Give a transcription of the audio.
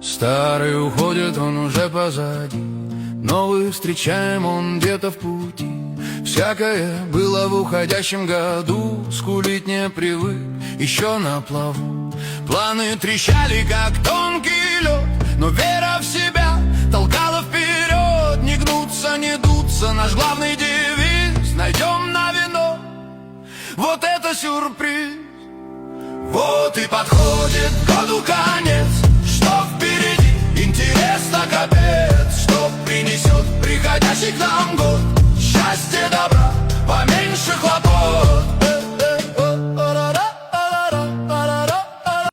Старый уходит, он уже позади, новый встречаем, он где-то в пути. Всякое было в уходящем году, скулить не привык, еще на плаву. Планы трещали, как тонкий лед, но вера в себя толкала вперед. Не гнуться, не дуться, наш главный девиз: найдем на вино. Вот это сюрприз. Вот и подходит году конец. Что впереди? Интересно, капец. Что принесет приходящий к нам